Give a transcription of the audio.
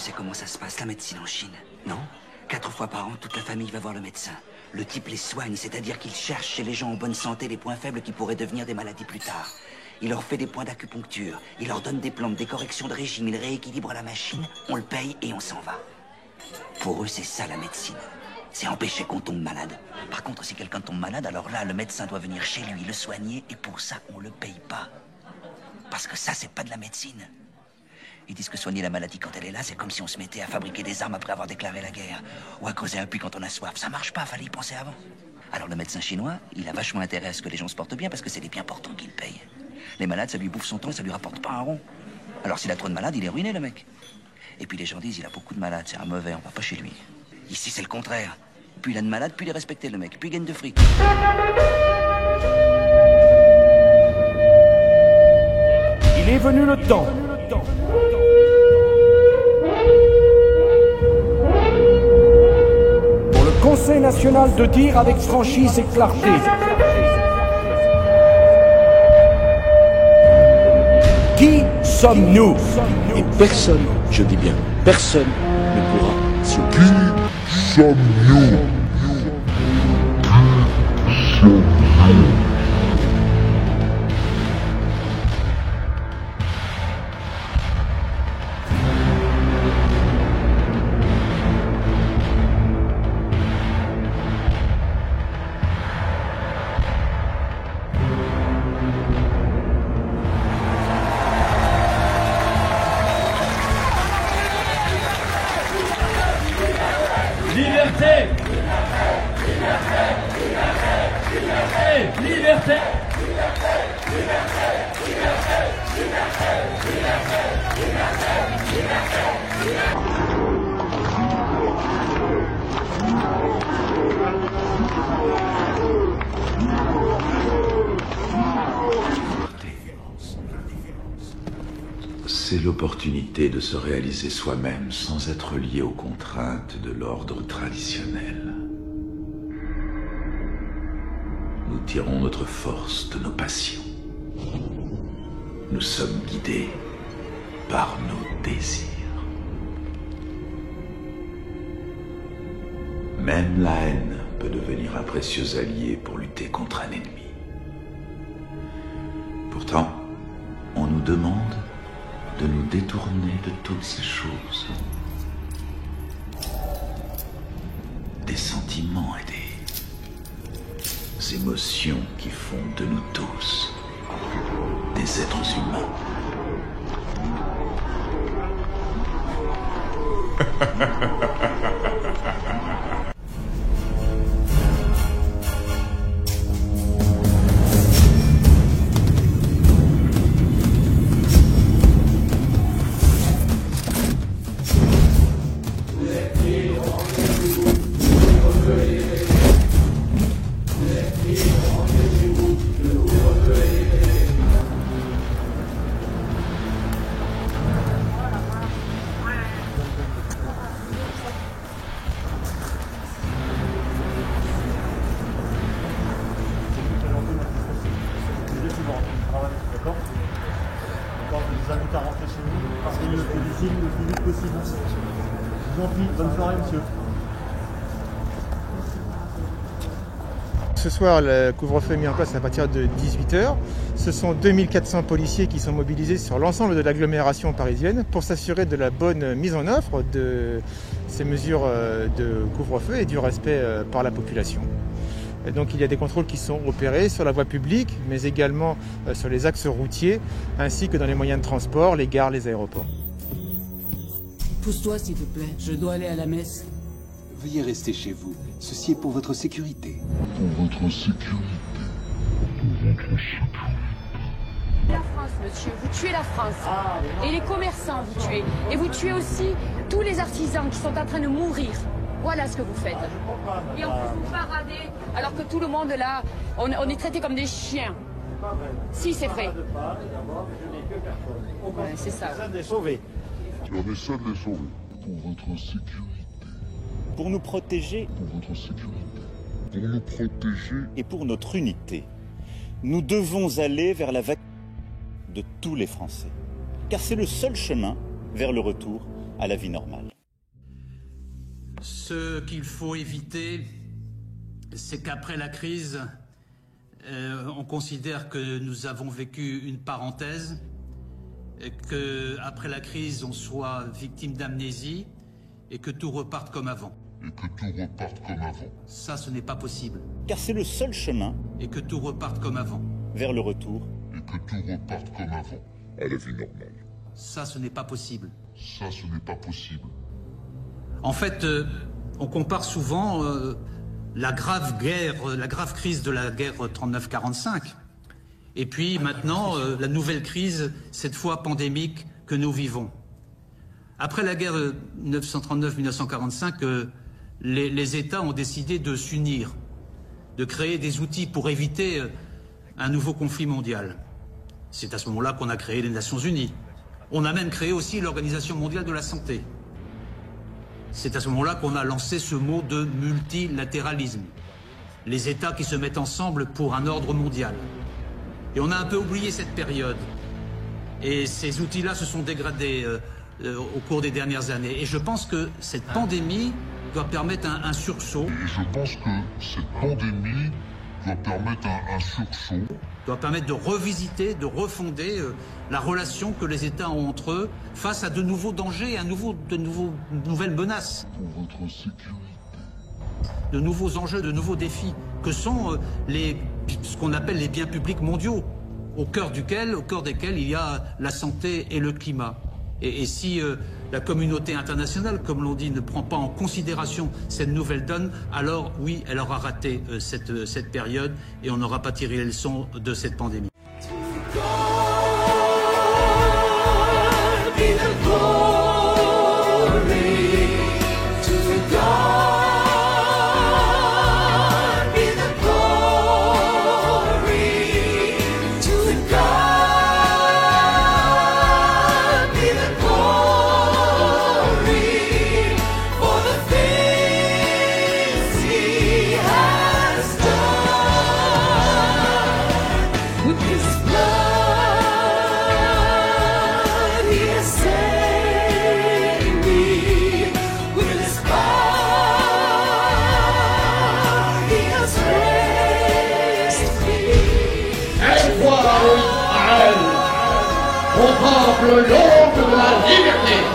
sais comment ça se passe, la médecine en Chine, non? 4 fois par an, toute la famille va voir le médecin. Le type les soigne, c'est-à-dire qu'il cherche chez les gens en bonne santé les points faibles qui pourraient devenir des maladies plus tard. Il leur fait des points d'acupuncture, il leur donne des plantes, des corrections de régime, il rééquilibre la machine, on le paye et on s'en va. Pour eux, c'est ça la médecine. C'est empêcher qu'on tombe malade. Par contre, si quelqu'un tombe malade, alors là, le médecin doit venir chez lui, le soigner, et pour ça, on le paye pas. Parce que ça, c'est pas de la médecine. Ils disent que soigner la maladie quand elle est là, c'est comme si on se mettait à fabriquer des armes après avoir déclaré la guerre. Ou à creuser un puits quand on a soif. Ça marche pas, fallait y penser avant. Alors le médecin chinois, il a vachement intérêt à ce que les gens se portent bien parce que c'est les bien portants qui le payent. Les malades, ça lui bouffe son temps et ça lui rapporte pas un rond. Alors s'il a trop de malades, il est ruiné, le mec. Et puis les gens disent, il a beaucoup de malades, c'est un mauvais, on va pas chez lui. Ici, c'est le contraire. Plus il a de malades, plus il est respecté, le mec. Plus il gagne de fric. Il est venu le temps. Pour le Conseil national de dire avec franchise et clarté. Qui sommes-nous? Et personne, je dis bien, personne ne pourra s'y opposer. Qui sommes-nous? Liberté! Liberté! Liberté! C'est l'opportunité de se réaliser soi-même sans être lié aux contraintes de l'ordre traditionnel. Nous tirons notre force de nos passions. Nous sommes guidés par nos désirs. Même la haine peut devenir un précieux allié pour lutter contre un ennemi. Pourtant, on nous demande de nous détourner de toutes ces choses. Des sentiments et des émotions qui font de nous tous des êtres humains. Je vous invite à rentrer chez vous, parce qu'il le plus vite possible. Je vous en prie, bonne soirée, monsieur. Ce soir, le couvre-feu est mis en place à partir de 18h. Ce sont 2400 policiers qui sont mobilisés sur l'ensemble de l'agglomération parisienne pour s'assurer de la bonne mise en œuvre de ces mesures de couvre-feu et du respect par la population. Et donc il y a des contrôles qui sont opérés sur la voie publique, mais également sur les axes routiers, ainsi que dans les moyens de transport, les gares, les aéroports. Pousse-toi s'il te plaît, je dois aller à la messe. Veuillez rester chez vous. Ceci est pour votre sécurité. Pour votre sécurité. Pour votre sécurité. La France, monsieur, vous tuez la France. Et les commerçants, vous tuez. Et vous tuez aussi tous les artisans qui sont en train de mourir. Voilà ce que vous faites. Et on peut vous parader alors que tout le monde là, on est traités comme des chiens. Si, c'est vrai. Ouais, c'est ça. On essaie de les sauver. On essaie de les sauver. Pour votre sécurité. Pour nous protéger. Pour votre sécurité. Pour nous protéger. Et pour notre unité. Nous devons aller vers la vaccination de tous les Français. Car c'est le seul chemin vers le retour à la vie normale. Ce qu'il faut éviter, c'est qu'après la crise, on considère que nous avons vécu une parenthèse, et qu'après la crise, on soit victime d'amnésie et que tout reparte comme avant. Ça, ce n'est pas possible. Car c'est le seul chemin. Et que tout reparte comme avant. Vers le retour. Et que tout reparte comme avant, à la vie normale. Ça, ce n'est pas possible. Ça, ce n'est pas possible. En fait, on compare souvent la grave crise de la guerre 39-45, et puis maintenant la nouvelle crise, cette fois pandémique, que nous vivons. Après la guerre 1939-1945, les États ont décidé de s'unir, de créer des outils pour éviter un nouveau conflit mondial. C'est à ce moment-là qu'on a créé les Nations Unies. On a même créé aussi l'Organisation mondiale de la santé. C'est à ce moment-là qu'on a lancé ce mot de multilatéralisme. Les États qui se mettent ensemble pour un ordre mondial. Et on a un peu oublié cette période. Et ces outils-là se sont dégradés au cours des dernières années. Et je pense que cette pandémie doit permettre un sursaut. Doit permettre de revisiter, de refonder la relation que les États ont entre eux face à de nouveaux dangers, de nouvelles menaces. Pour votre sécurité. De nouveaux enjeux, de nouveaux défis, que sont ce qu'on appelle les biens publics mondiaux, au cœur desquels il y a la santé et le climat. Et si la communauté internationale, comme l'on dit, ne prend pas en considération cette nouvelle donne, alors oui, elle aura raté cette période et on n'aura pas tiré les leçons de cette pandémie. Contemple l'ombre de la liberté.